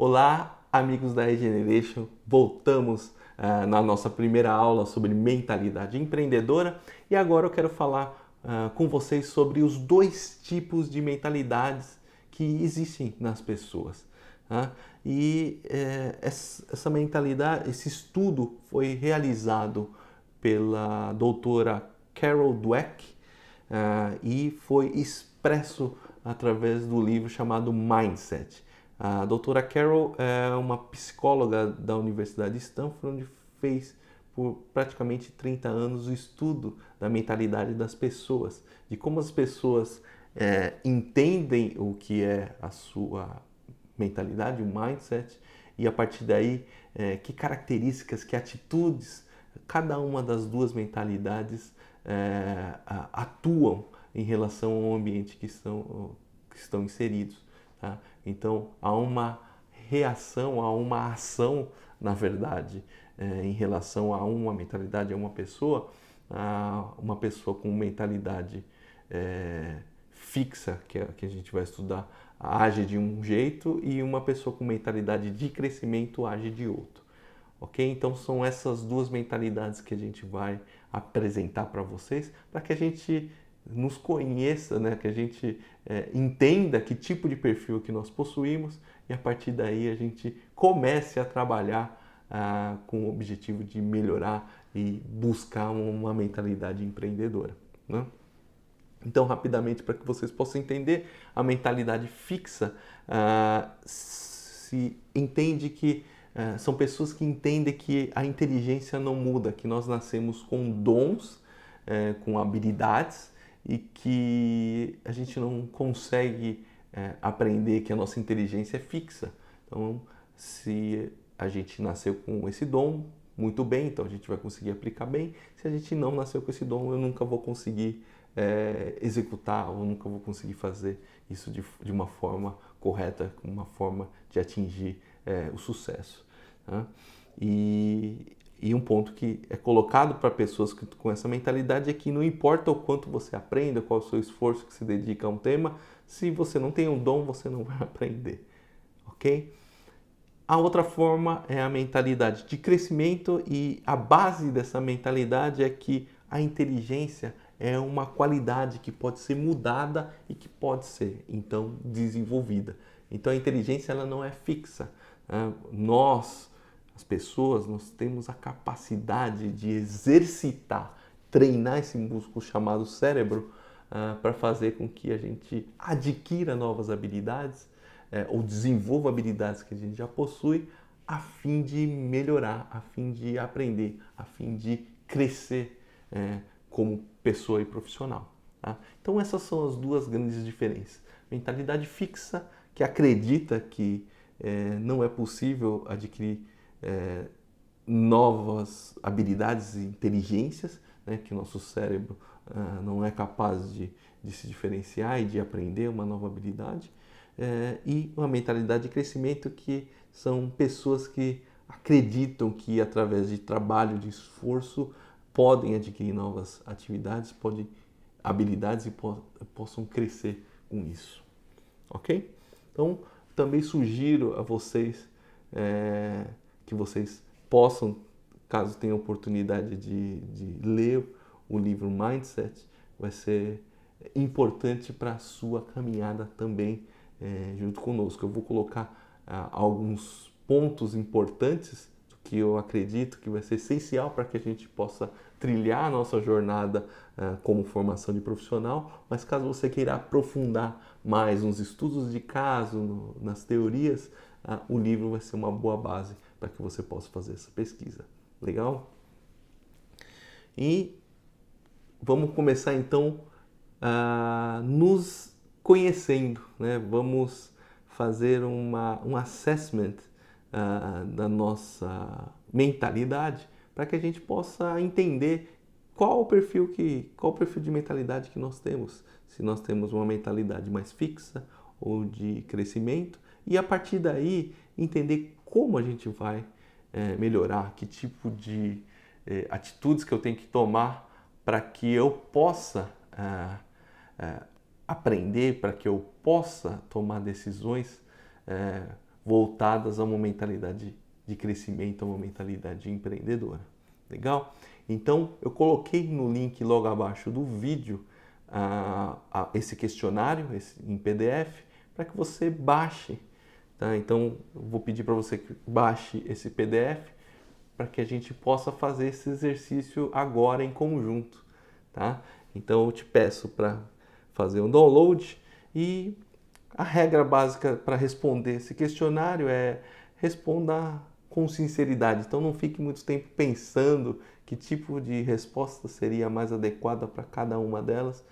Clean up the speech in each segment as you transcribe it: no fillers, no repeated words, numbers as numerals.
Olá, amigos da Regeneration. Voltamos na nossa primeira aula sobre mentalidade empreendedora e agora eu quero falar com vocês sobre os dois tipos de mentalidades que existem nas pessoas. Tá? Essa mentalidade, esse estudo foi realizado pela doutora Carol Dweck e foi expresso através do livro chamado Mindset. A doutora Carol é uma psicóloga da Universidade de Stanford, onde fez por praticamente 30 anos o estudo da mentalidade das pessoas, de como as pessoas entendem o que é a sua mentalidade, o mindset, e a partir daí que características, que atitudes cada uma das duas mentalidades atuam em relação ao ambiente que estão inseridos. Tá? Então, há uma reação, há uma ação, na verdade, em relação a uma mentalidade, a uma pessoa com mentalidade fixa, que a gente vai estudar, age de um jeito, e uma pessoa com mentalidade de crescimento age de outro. Ok? Então, são essas duas mentalidades que a gente vai apresentar para vocês, para que a gente nos conheça, né? Que a gente entenda que tipo de perfil que nós possuímos e a partir daí a gente comece a trabalhar com o objetivo de melhorar e buscar uma mentalidade empreendedora. Né? Então, rapidamente, para que vocês possam entender, a mentalidade fixa se entende que são pessoas que entendem que a inteligência não muda, que nós nascemos com dons, com habilidades, e que a gente não consegue aprender que a nossa inteligência é fixa. Então, se a gente nasceu com esse dom, muito bem, então a gente vai conseguir aplicar bem. Se a gente não nasceu com esse dom, eu nunca vou conseguir executar, ou nunca vou conseguir fazer isso de uma forma correta, uma forma de atingir o sucesso. Tá? E um ponto que é colocado para pessoas com essa mentalidade é que não importa o quanto você aprenda, qual é o seu esforço que se dedica a um tema, se você não tem um dom, você não vai aprender, ok? A outra forma é a mentalidade de crescimento e a base dessa mentalidade é que a inteligência é uma qualidade que pode ser mudada e que pode ser, então, desenvolvida. Então, a inteligência ela não é fixa. As pessoas, nós temos a capacidade de exercitar, treinar esse músculo chamado cérebro para fazer com que a gente adquira novas habilidades ou desenvolva habilidades que a gente já possui a fim de melhorar, a fim de aprender, a fim de crescer como pessoa e profissional. Tá? Então essas são as duas grandes diferenças. Mentalidade fixa, que acredita que não é possível adquirir novas habilidades e inteligências, né, que nosso cérebro não é capaz de se diferenciar e de aprender uma nova habilidade, e uma mentalidade de crescimento, que são pessoas que acreditam que através de trabalho, de esforço, podem adquirir novas habilidades e possam crescer com isso. Ok? Então, também sugiro a vocês que vocês possam, caso tenham oportunidade de ler o livro Mindset, vai ser importante para a sua caminhada também junto conosco. Eu vou colocar alguns pontos importantes do que eu acredito que vai ser essencial para que a gente possa trilhar a nossa jornada como formação de profissional, mas caso você queira aprofundar mais nos estudos de caso, nas teorias, o livro vai ser uma boa base para que você possa fazer essa pesquisa. Legal? E vamos começar então nos conhecendo, né? Vamos fazer um assessment da nossa mentalidade para que a gente possa entender qual o perfil de mentalidade que nós temos. Se nós temos uma mentalidade mais fixa ou de crescimento, e a partir daí entender como a gente vai melhorar, que tipo de atitudes que eu tenho que tomar para que eu possa aprender, para que eu possa tomar decisões voltadas a uma mentalidade de crescimento, a uma mentalidade empreendedora. Legal? Então, eu coloquei no link logo abaixo do vídeo esse questionário em PDF para que você baixe. Tá? Então, eu vou pedir para você que baixe esse PDF para que a gente possa fazer esse exercício agora em conjunto. Tá? Então, eu te peço para fazer um download e a regra básica para responder esse questionário é responda com sinceridade. Então não fique muito tempo pensando que tipo de resposta seria mais adequada para cada uma delas.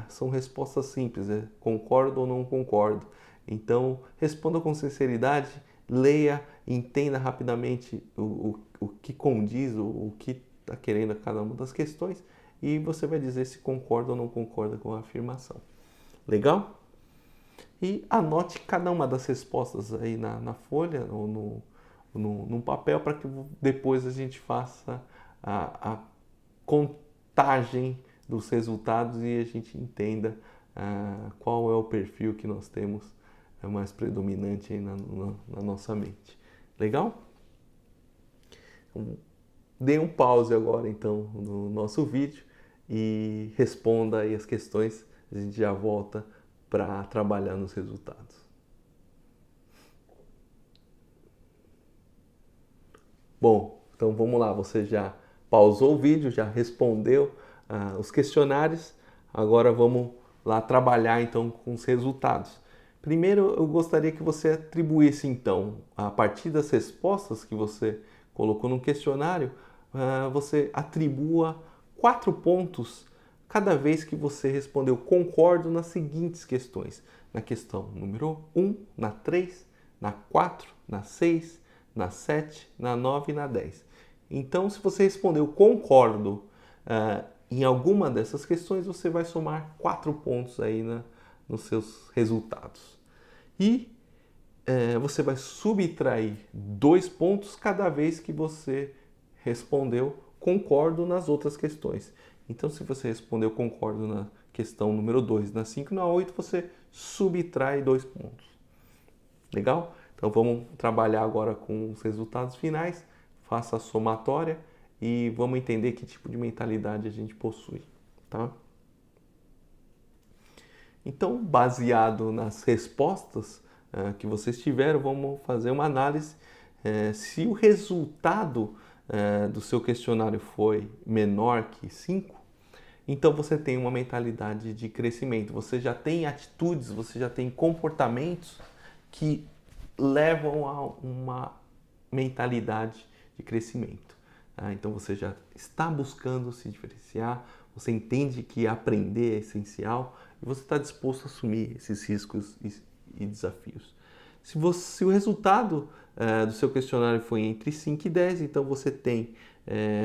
São respostas simples, concordo ou não concordo. Então responda com sinceridade, leia, entenda rapidamente o que condiz, o que está querendo cada uma das questões e você vai dizer se concorda ou não concorda com a afirmação. Legal? E anote cada uma das respostas aí na folha ou no papel para que depois a gente faça a contagem dos resultados e a gente entenda qual é o perfil que nós temos mais predominante aí na nossa mente. Legal? Então, dê um pause agora então no nosso vídeo e responda aí as questões. A gente já volta para trabalhar nos resultados. Bom, então vamos lá, você já pausou o vídeo, já respondeu os questionários, agora vamos lá trabalhar então com os resultados. Primeiro eu gostaria que você atribuísse então, a partir das respostas que você colocou no questionário, você atribua 4 pontos cada vez que você respondeu concordo nas seguintes questões. Na questão número 1, na 3, na 4, na 6, na 7, na 9 e na 10. Então, se você respondeu concordo em alguma dessas questões, você vai somar 4 pontos aí nos seus resultados. E você vai subtrair 2 pontos cada vez que você respondeu concordo nas outras questões. Então, se você respondeu concordo na questão número 2, na 5 e na 8, você subtrai 2 pontos. Legal? Então, vamos trabalhar agora com os resultados finais. Faça a somatória e vamos entender que tipo de mentalidade a gente possui. Tá? Então, baseado nas respostas que vocês tiveram, vamos fazer uma análise. Se o resultado do seu questionário foi menor que 5, então você tem uma mentalidade de crescimento, você já tem atitudes, você já tem comportamentos que levam a uma mentalidade de crescimento. Então você já está buscando se diferenciar, você entende que aprender é essencial e você está disposto a assumir esses riscos e desafios. Se o resultado do seu questionário foi entre 5 e 10, então você tem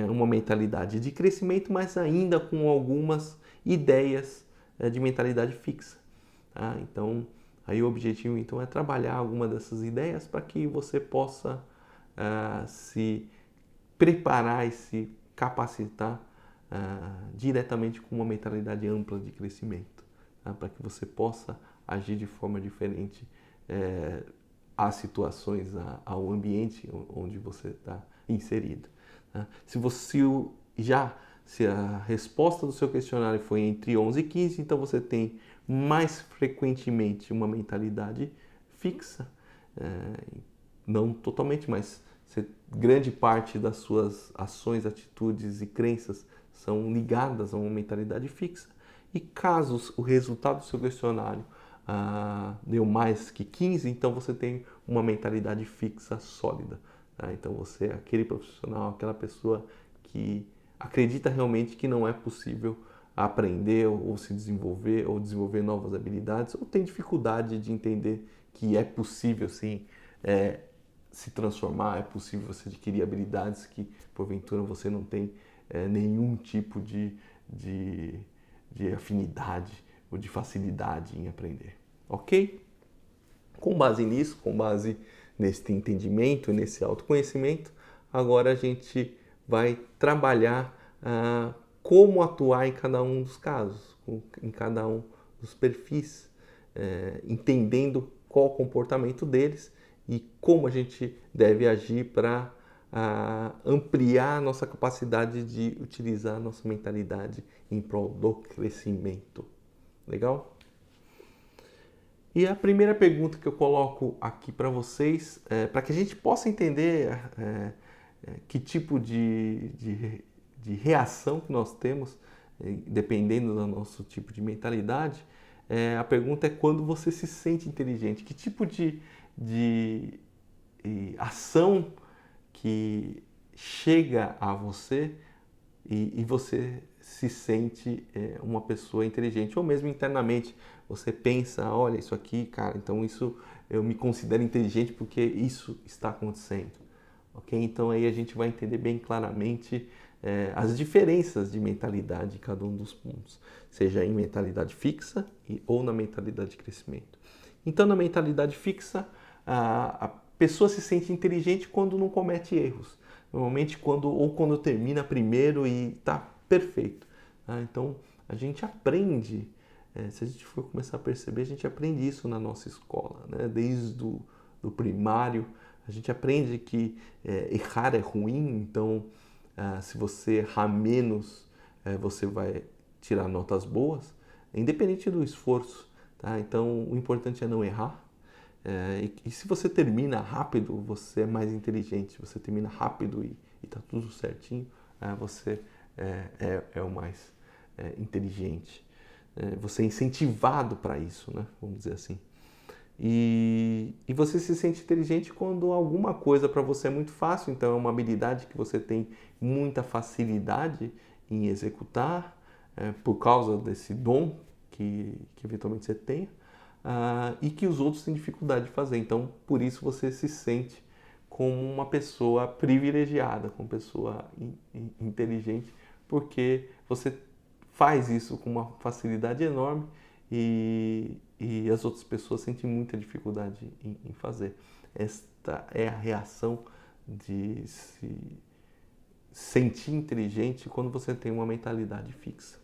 uma mentalidade de crescimento, mas ainda com algumas ideias de mentalidade fixa. Tá? Então, aí o objetivo então é trabalhar alguma dessas ideias para que você possa se preparar e se capacitar diretamente com uma mentalidade ampla de crescimento, tá? Para que você possa agir de forma diferente às situações, ao ambiente onde você está inserido. Tá? Se a resposta do seu questionário foi entre 11 e 15, então você tem mais frequentemente uma mentalidade fixa, não totalmente, mas grande parte das suas ações, atitudes e crenças são ligadas a uma mentalidade fixa. E caso o resultado do seu questionário deu mais que 15, então você tem uma mentalidade fixa sólida. Tá? Então você é aquele profissional, aquela pessoa que acredita realmente que não é possível aprender ou se desenvolver ou desenvolver novas habilidades, ou tem dificuldade de entender que é possível sim se transformar, é possível você adquirir habilidades que porventura você não tem nenhum tipo de afinidade ou de facilidade em aprender, ok? Com base nisso, com base nesse entendimento, nesse autoconhecimento, agora a gente vai trabalhar como atuar em cada um dos casos, em cada um dos perfis, entendendo qual o comportamento deles e como a gente deve agir para ampliar a nossa capacidade de utilizar a nossa mentalidade em prol do crescimento. Legal? E a primeira pergunta que eu coloco aqui para vocês, para que a gente possa entender que tipo de reação que nós temos, dependendo do nosso tipo de mentalidade, a pergunta é quando você se sente inteligente. Que tipo de ação que chega a você e você se sente uma pessoa inteligente, ou mesmo internamente você pensa, olha, isso aqui, cara, então isso eu me considero inteligente porque isso está acontecendo, ok? Então aí a gente vai entender bem claramente as diferenças de mentalidade em cada um dos pontos, seja em mentalidade fixa ou na mentalidade de crescimento. Então na mentalidade fixa, a pessoa se sente inteligente quando não comete erros. Normalmente quando termina primeiro e está perfeito. Tá? Então a gente aprende, se a gente for começar a perceber, a gente aprende isso na nossa escola, né? Desde do primário, a gente aprende que errar é ruim, então se você errar menos, você vai tirar notas boas, independente do esforço. Tá? Então o importante é não errar. E se você termina rápido, você é mais inteligente. Se você termina rápido e está tudo certinho, você é o mais inteligente. Você é incentivado para isso, né? Vamos dizer assim. E você se sente inteligente quando alguma coisa para você é muito fácil, então é uma habilidade que você tem muita facilidade em executar, por causa desse dom que eventualmente você tenha. E que os outros têm dificuldade de fazer. Então, por isso você se sente como uma pessoa privilegiada, como uma pessoa inteligente, porque você faz isso com uma facilidade enorme e as outras pessoas sentem muita dificuldade em fazer. Esta é a reação de se sentir inteligente quando você tem uma mentalidade fixa.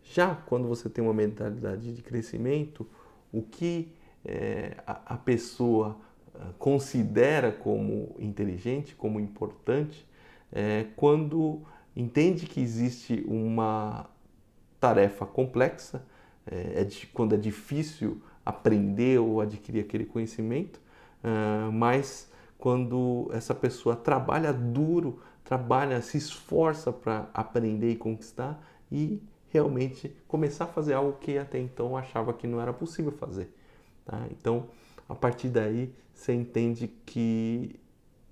Já quando você tem uma mentalidade de crescimento, o que a pessoa considera como inteligente, como importante, quando entende que existe uma tarefa complexa, quando é difícil aprender ou adquirir aquele conhecimento, mas quando essa pessoa trabalha duro, se esforça para aprender e conquistar e realmente começar a fazer algo que até então achava que não era possível fazer. Tá? Então, a partir daí, você entende que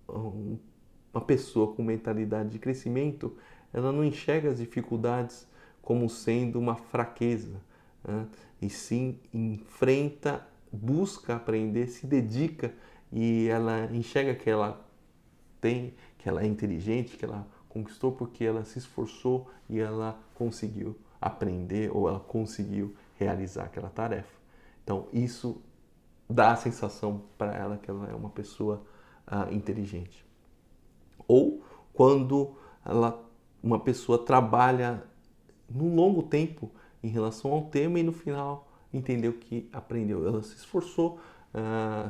uma pessoa com mentalidade de crescimento, ela não enxerga as dificuldades como sendo uma fraqueza, né? E sim enfrenta, busca aprender, se dedica e ela enxerga que ela que ela é inteligente, que ela conquistou porque ela se esforçou e ela conseguiu aprender ou ela conseguiu realizar aquela tarefa. Então isso dá a sensação para ela que ela é uma pessoa inteligente. Ou quando uma pessoa trabalha num longo tempo em relação ao tema e no final entendeu que aprendeu. Ela se esforçou,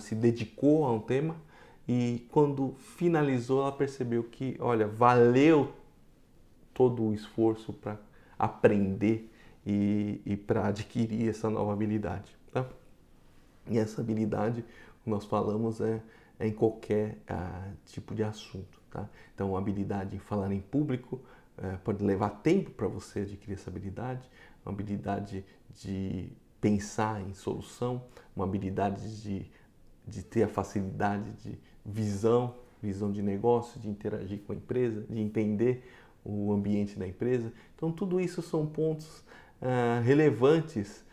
se dedicou a um tema e quando finalizou ela percebeu que, olha, valeu todo o esforço para aprender e para adquirir essa nova habilidade. Tá? E essa habilidade, como nós falamos, é em qualquer tipo de assunto. Tá? Então, a habilidade em falar em público pode levar tempo para você adquirir essa habilidade, uma habilidade de pensar em solução, uma habilidade de ter a facilidade de visão de negócio, de interagir com a empresa, de entender o ambiente da empresa. Então, tudo isso são pontos relevantes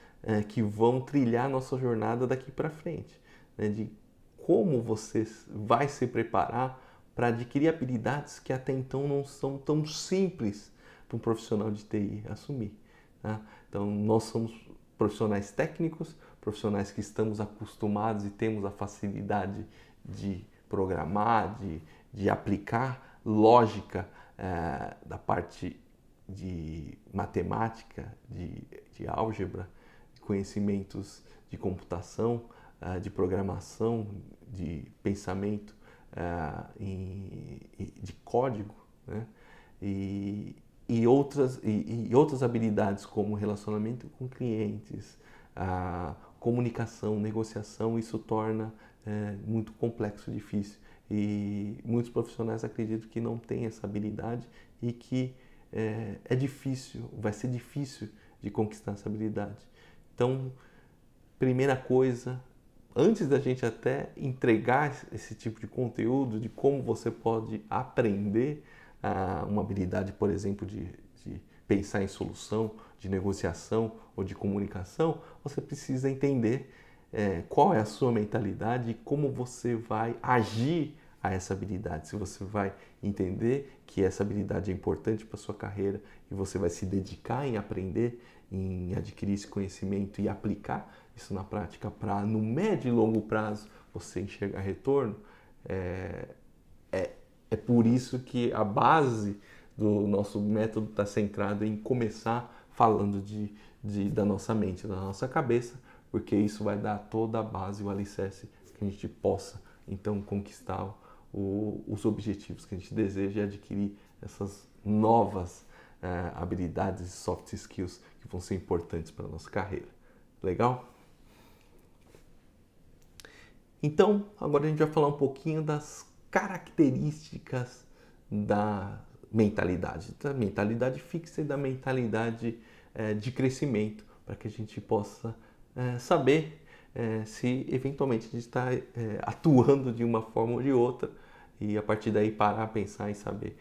que vão trilhar nossa jornada daqui para frente, né? De como você vai se preparar para adquirir habilidades que até então não são tão simples para um profissional de TI assumir. Tá? Então, nós somos profissionais técnicos, profissionais que estamos acostumados e temos a facilidade de programar, de aplicar lógica da parte de matemática, de álgebra, conhecimentos de computação, de programação, de pensamento, de código, né? E outras habilidades como relacionamento com clientes, a comunicação, negociação, isso torna muito complexo, difícil. E muitos profissionais acreditam que não têm essa habilidade e que é difícil, vai ser difícil de conquistar essa habilidade. Então, primeira coisa, antes da gente até entregar esse tipo de conteúdo, de como você pode aprender uma habilidade, por exemplo, de pensar em solução, de negociação ou de comunicação, você precisa entender qual é a sua mentalidade e como você vai agir a essa habilidade. Se você vai entender que essa habilidade é importante para a sua carreira e você vai se dedicar em aprender, em adquirir esse conhecimento e aplicar isso na prática para, no médio e longo prazo, você enxergar retorno, é por isso que a base do nosso método está centrada em começar falando da nossa mente, da nossa cabeça, porque isso vai dar toda a base, o alicerce que a gente possa, então, conquistar os objetivos que a gente deseja e adquirir essas novas habilidades e soft skills que vão ser importantes para a nossa carreira. Legal? Então, agora a gente vai falar um pouquinho das características da mentalidade fixa e da mentalidade de crescimento, para que a gente possa saber se eventualmente a gente está atuando de uma forma ou de outra e a partir daí parar a pensar e saber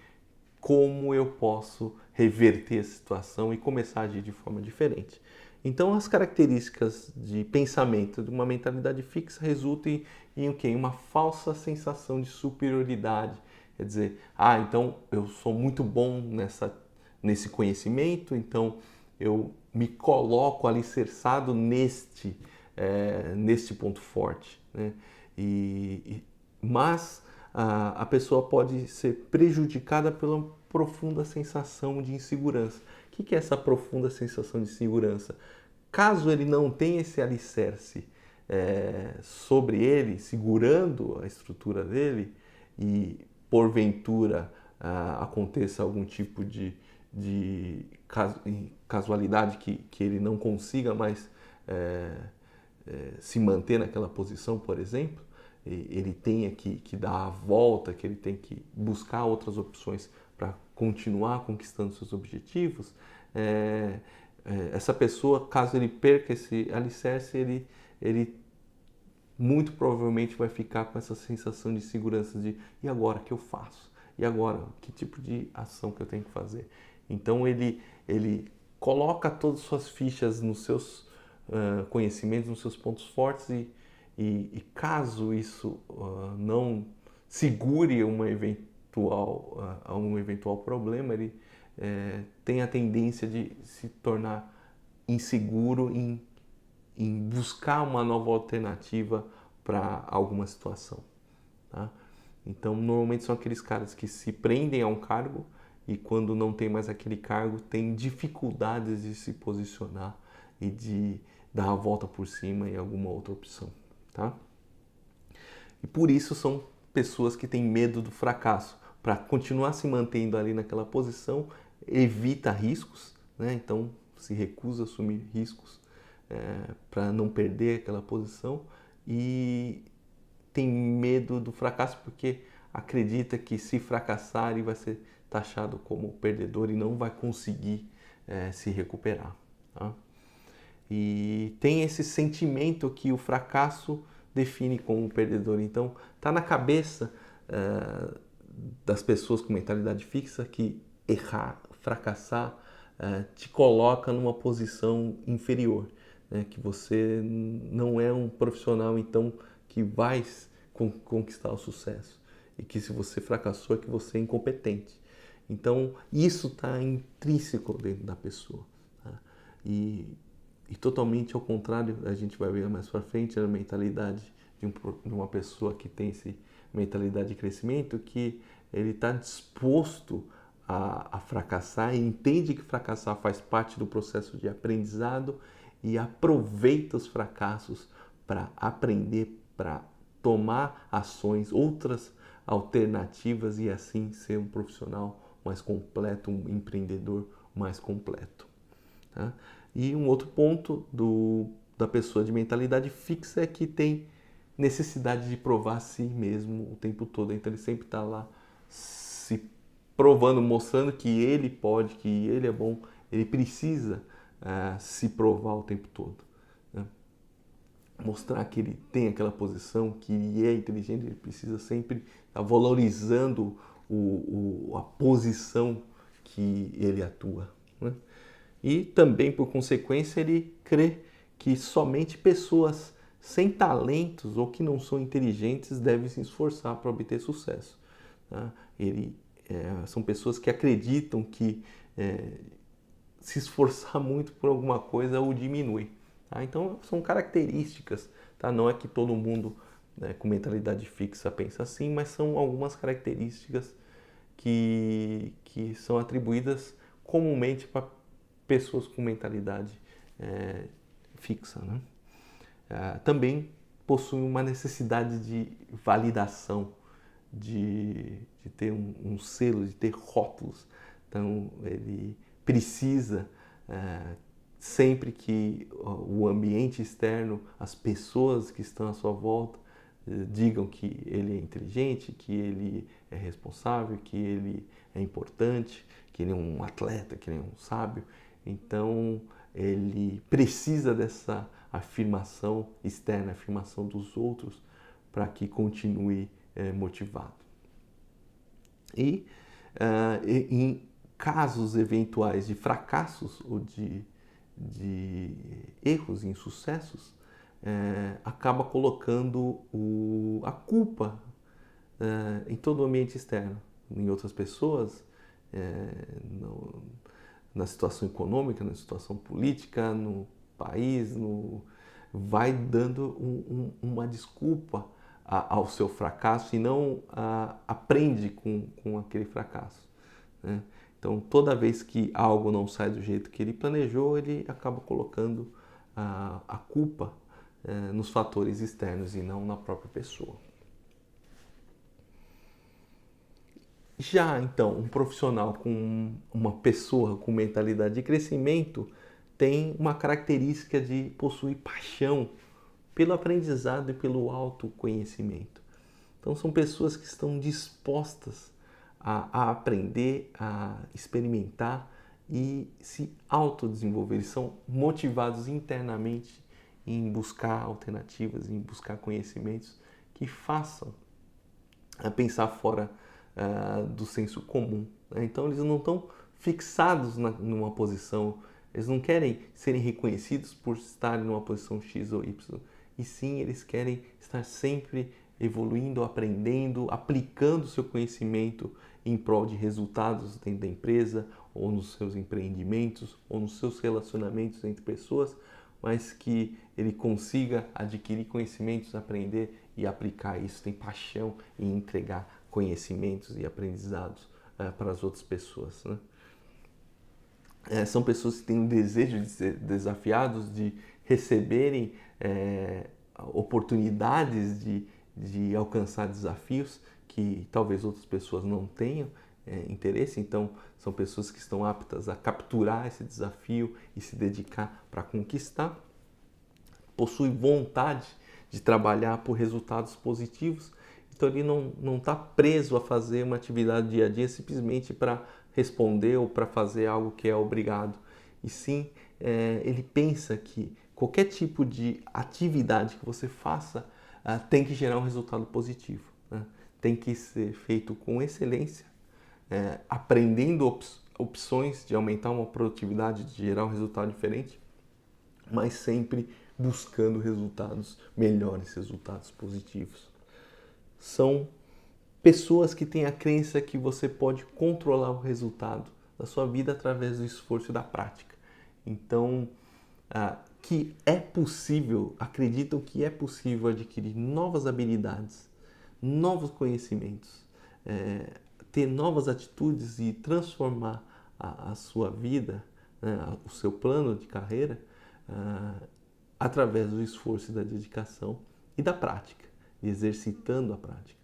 como eu posso reverter a situação e começar a agir de forma diferente. Então, as características de pensamento de uma mentalidade fixa resultam em o quê? Em uma falsa sensação de superioridade. Quer dizer, então eu sou muito bom nesse conhecimento, então eu me coloco alicerçado neste ponto forte, né? Mas a pessoa pode ser prejudicada pela profunda sensação de insegurança. O que é essa profunda sensação de insegurança? Caso ele não tenha esse alicerce sobre ele, segurando a estrutura dele, e porventura aconteça algum tipo de casualidade que ele não consiga mais se manter naquela posição, por exemplo, ele tenha que dar a volta, que ele tem que buscar outras opções para continuar conquistando seus objetivos, essa pessoa, caso ele perca esse alicerce, ele muito provavelmente vai ficar com essa sensação de insegurança de e agora, o que eu faço? E agora, que tipo de ação que eu tenho que fazer? Então ele coloca todas as suas fichas nos seus conhecimentos, nos seus pontos fortes e caso isso não segure um eventual problema, ele tem a tendência de se tornar inseguro em buscar uma nova alternativa para alguma situação, tá? Então, normalmente são aqueles caras que se prendem a um cargo e quando não tem mais aquele cargo, tem dificuldades de se posicionar e de dar a volta por cima em alguma outra opção, tá? E por isso são pessoas que têm medo do fracasso. Para continuar se mantendo ali naquela posição, evita riscos, né? Então se recusa a assumir riscos para não perder aquela posição e tem medo do fracasso porque acredita que se fracassar ele vai ser taxado como perdedor e não vai conseguir se recuperar, tá? E tem esse sentimento que o fracasso define como perdedor. Então, está na cabeça das pessoas com mentalidade fixa que errar, fracassar, te coloca numa posição inferior, né? Que você não é um profissional, então, que vai conquistar o sucesso. E que se você fracassou é que você é incompetente. Então, isso está intrínseco dentro da pessoa, tá? E totalmente ao contrário, a gente vai ver mais para frente a mentalidade de uma pessoa que tem essa mentalidade de crescimento, que ele está disposto a fracassar e entende que fracassar faz parte do processo de aprendizado e aproveita os fracassos para aprender, para tomar ações, outras alternativas e assim ser um profissional mais completo, um empreendedor mais completo. Tá? E um outro ponto da pessoa de mentalidade fixa é que tem necessidade de provar a si mesmo o tempo todo. Então ele sempre está lá se provando, mostrando que ele pode, que ele é bom. Ele precisa se provar o tempo todo. Né? Mostrar que ele tem aquela posição, que ele é inteligente, ele precisa sempre estar valorizando a posição que ele atua. Né? E também, por consequência, ele crê que somente pessoas sem talentos ou que não são inteligentes devem se esforçar para obter sucesso. Tá? São pessoas que acreditam que se esforçar muito por alguma coisa o diminui. Tá? Então, são características. Tá? Não é que todo mundo com mentalidade fixa pensa assim, mas são algumas características que são atribuídas comumente para pessoas com mentalidade fixa. Né? Também possuem uma necessidade de validação, de ter um selo, de ter rótulos. Então, ele precisa, sempre que o ambiente externo, as pessoas que estão à sua volta, digam que ele é inteligente, que ele é responsável, que ele é importante, que ele é um atleta, que ele é um sábio. Então, ele precisa dessa afirmação externa, afirmação dos outros, para que continue motivado. E em casos eventuais de fracassos ou de erros, insucessos, acaba colocando a culpa em todo o ambiente externo, em outras pessoas, na situação econômica, na situação política, no país, vai dando uma desculpa ao seu fracasso e não aprende com aquele fracasso. Né? Então, toda vez que algo não sai do jeito que ele planejou, ele acaba colocando a culpa nos fatores externos e não na própria pessoa. Já, então, um profissional uma pessoa com mentalidade de crescimento tem uma característica de possuir paixão pelo aprendizado e pelo autoconhecimento. Então, são pessoas que estão dispostas a aprender, a experimentar e se autodesenvolver. Eles são motivados internamente em buscar alternativas, em buscar conhecimentos que façam pensar fora do senso comum. Né? Então, eles não estão fixados numa posição, eles não querem serem reconhecidos por estarem numa posição X ou Y, e sim eles querem estar sempre evoluindo, aprendendo, aplicando o seu conhecimento em prol de resultados dentro da empresa, ou nos seus empreendimentos, ou nos seus relacionamentos entre pessoas, mas que ele consiga adquirir conhecimentos, aprender e aplicar isso, tem paixão em entregar conhecimentos e aprendizados para as outras pessoas. Né? São pessoas que têm um desejo de ser desafiados, de receberem oportunidades de alcançar desafios que talvez outras pessoas não tenham interesse. Então, são pessoas que estão aptas a capturar esse desafio e se dedicar para conquistar. Possuem vontade de trabalhar por resultados positivos. Então, ele não está preso a fazer uma atividade dia a dia simplesmente para responder ou para fazer algo que é obrigado. E sim, ele pensa que qualquer tipo de atividade que você faça tem que gerar um resultado positivo. Né? Tem que ser feito com excelência, aprendendo opções de aumentar uma produtividade, de gerar um resultado diferente, mas sempre buscando resultados melhores, resultados positivos. São pessoas que têm a crença que você pode controlar o resultado da sua vida através do esforço e da prática. Então, que é possível, acreditam que é possível adquirir novas habilidades, novos conhecimentos, ter novas atitudes e transformar a sua vida, né, o seu plano de carreira, através do esforço e da dedicação e da prática. exercitando a prática.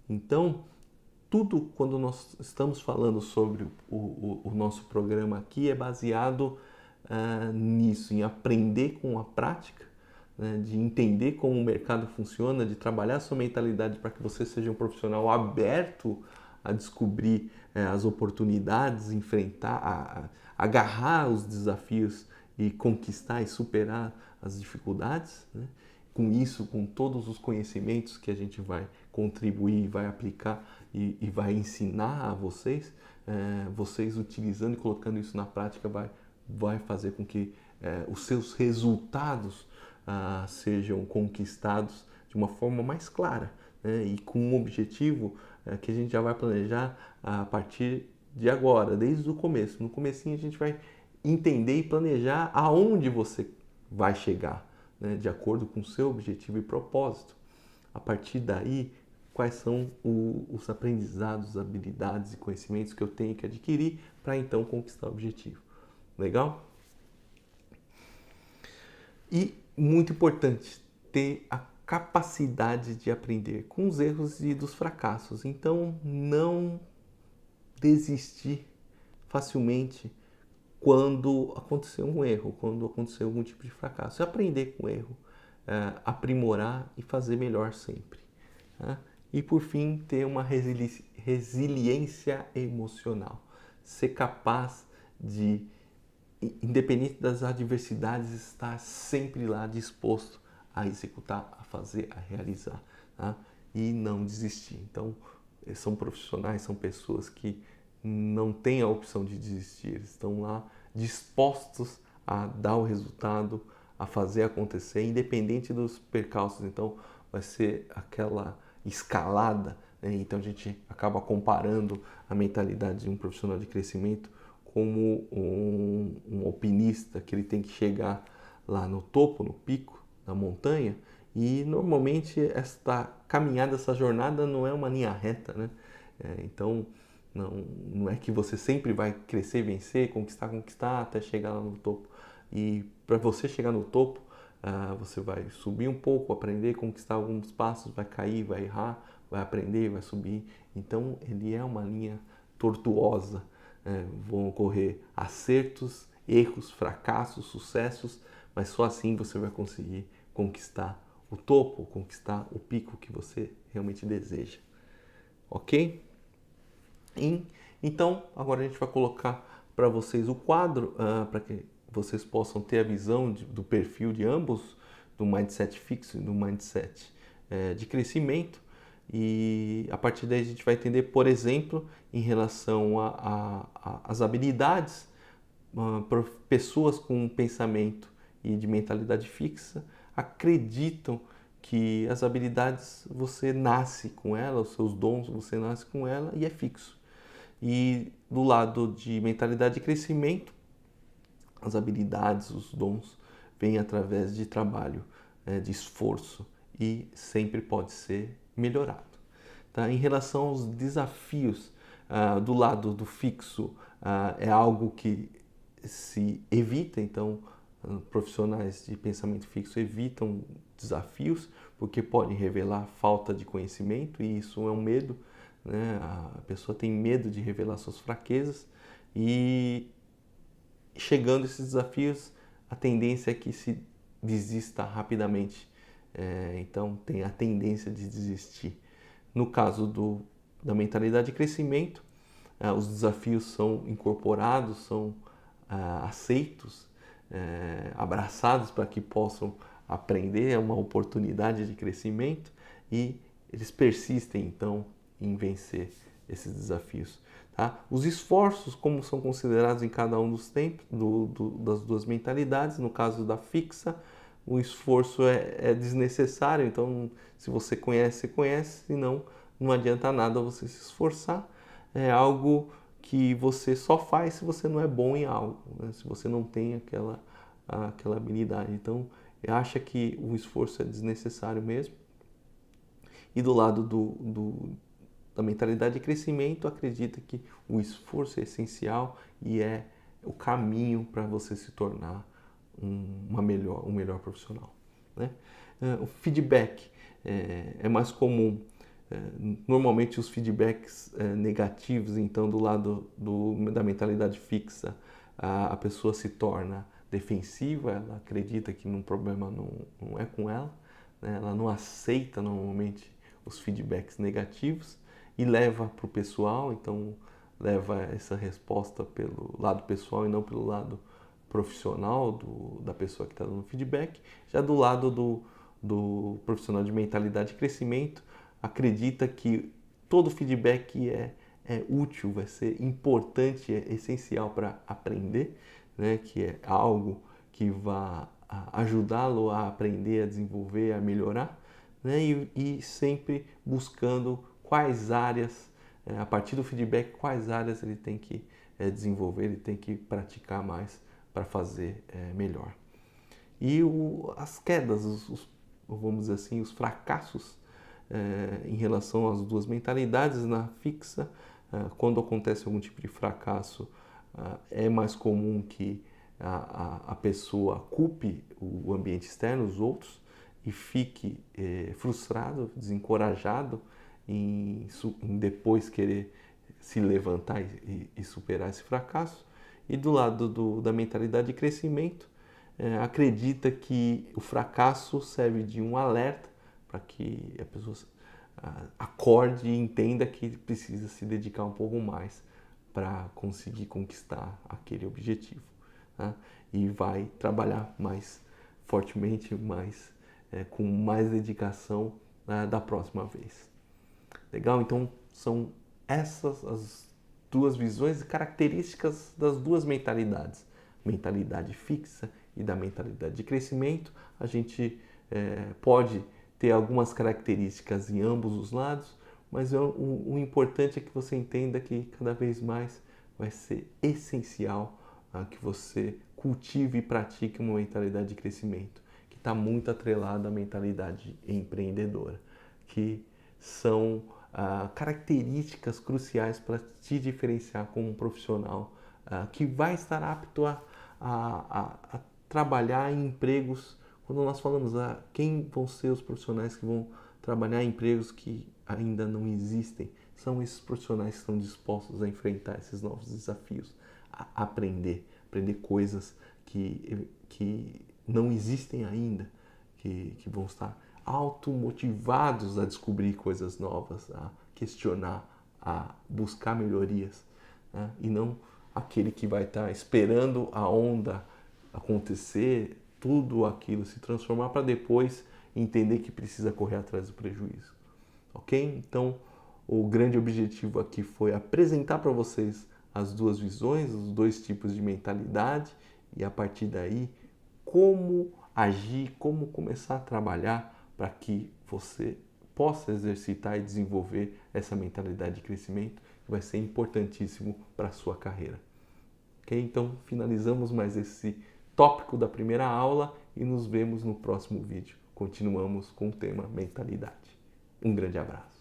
Então, tudo quando nós estamos falando sobre o nosso programa aqui é baseado nisso, em aprender com a prática, né, de entender como o mercado funciona, de trabalhar a sua mentalidade para que você seja um profissional aberto a descobrir as oportunidades, enfrentar, agarrar os desafios e conquistar e superar as dificuldades, né? Com isso, com todos os conhecimentos que a gente vai contribuir, vai aplicar e vai ensinar a vocês, vocês utilizando e colocando isso na prática vai fazer com que os seus resultados sejam conquistados de uma forma mais clara, né? E com um objetivo que a gente já vai planejar a partir de agora, desde o começo. No comecinho a gente vai entender e planejar aonde você vai chegar, né? De acordo com o seu objetivo e propósito. A partir daí, quais são os aprendizados, habilidades e conhecimentos que eu tenho que adquirir para então conquistar o objetivo. Legal? E muito importante, ter a capacidade de aprender com os erros e dos fracassos. Então, não desistir facilmente quando acontecer um erro, quando acontecer algum tipo de fracasso. Aprender com o erro, aprimorar e fazer melhor sempre. Tá? E por fim, ter uma resiliência emocional. Ser capaz de, independente das adversidades, estar sempre lá disposto a executar, a fazer, a realizar, tá? E não desistir. Então, são profissionais, são pessoas que não têm a opção de desistir, eles estão lá dispostos a dar o resultado, a fazer acontecer, independente dos percalços. Então, vai ser aquela escalada, né? Então, a gente acaba comparando a mentalidade de um profissional de crescimento como um alpinista, que ele tem que chegar lá no topo, no pico da montanha, e normalmente esta caminhada, essa jornada não é uma linha reta, né? Então, não é que você sempre vai crescer, vencer, conquistar até chegar lá no topo. E para você chegar no topo, você vai subir um pouco, aprender, conquistar alguns passos, vai cair, vai errar, vai aprender, vai subir. Então, ele é uma linha tortuosa. Vão ocorrer acertos, erros, fracassos, sucessos, mas só assim você vai conseguir conquistar o topo, conquistar o pico que você realmente deseja. Ok? Então, agora a gente vai colocar para vocês o quadro, para que vocês possam ter a visão do perfil de ambos, do mindset fixo e do mindset de crescimento. E a partir daí a gente vai entender, por exemplo, em relação às habilidades, pessoas com um pensamento e de mentalidade fixa acreditam que as habilidades você nasce com ela, os seus dons você nasce com ela e é fixo. E do lado de mentalidade de crescimento, as habilidades, os dons vêm através de trabalho, de esforço e sempre pode ser melhorado. Tá? Em relação aos desafios, do lado do fixo, é algo que se evita, então profissionais de pensamento fixo evitam desafios porque podem revelar falta de conhecimento e isso é um medo, né? A pessoa tem medo de revelar suas fraquezas e chegando a esses desafios, a tendência é que se desista rapidamente. Então tem a tendência de desistir. No caso da mentalidade de crescimento, os desafios são incorporados, são aceitos, abraçados para que possam aprender, é uma oportunidade de crescimento e eles persistem então em vencer esses desafios. Tá? Os esforços, como são considerados em cada um dos tempos, das duas mentalidades, no caso da fixa, o esforço é desnecessário, então se você conhece, você conhece, senão não adianta nada você se esforçar. É algo que você só faz se você não é bom em algo, né? Se você não tem aquela habilidade. Então, acha que o esforço é desnecessário mesmo. E do lado da mentalidade de crescimento, acredita que o esforço é essencial e é o caminho para você se tornar um melhor profissional, né? O feedback é mais comum. Normalmente os feedbacks negativos, então do lado da mentalidade fixa, a pessoa se torna defensiva, ela acredita que um problema não é com ela, né? Ela não aceita normalmente os feedbacks negativos e leva para o pessoal, então leva essa resposta pelo lado pessoal e não pelo lado profissional da pessoa que está dando feedback. Já do lado do profissional de mentalidade de crescimento, acredita que todo feedback é útil, vai ser importante, é essencial para aprender, né? Que é algo que vai ajudá-lo a aprender, a desenvolver, a melhorar, né? E sempre buscando quais áreas, a partir do feedback, quais áreas ele tem que desenvolver, ele tem que praticar mais para fazer melhor. E as quedas, vamos dizer assim, os fracassos em relação às duas mentalidades, na fixa, quando acontece algum tipo de fracasso, é mais comum que a pessoa culpe o ambiente externo, os outros, e fique frustrado, desencorajado em depois querer se levantar e superar esse fracasso. E do lado da mentalidade de crescimento, acredita que o fracasso serve de um alerta para que a pessoa acorde e entenda que precisa se dedicar um pouco mais para conseguir conquistar aquele objetivo, né? E vai trabalhar mais fortemente, com mais dedicação, da próxima vez. Legal? Então são essas as duas visões e características das duas mentalidades, mentalidade fixa e da mentalidade de crescimento. A gente pode ter algumas características em ambos os lados, mas o importante é que você entenda que cada vez mais vai ser essencial que você cultive e pratique uma mentalidade de crescimento, que está muito atrelada à mentalidade empreendedora, que são características cruciais para te diferenciar como um profissional que vai estar apto a trabalhar em empregos. Quando nós falamos quem vão ser os profissionais que vão trabalhar em empregos que ainda não existem, são esses profissionais que estão dispostos a enfrentar esses novos desafios, a aprender coisas que não existem ainda, que vão estar automotivados a descobrir coisas novas, a questionar, a buscar melhorias, né? E não aquele que vai estar esperando a onda acontecer, tudo aquilo se transformar para depois entender que precisa correr atrás do prejuízo. Ok? Então, o grande objetivo aqui foi apresentar para vocês as duas visões, os dois tipos de mentalidade e a partir daí como agir, como começar a trabalhar para que você possa exercitar e desenvolver essa mentalidade de crescimento que vai ser importantíssimo para a sua carreira. Ok? Então, finalizamos mais esse tópico da primeira aula e nos vemos no próximo vídeo. Continuamos com o tema mentalidade. Um grande abraço.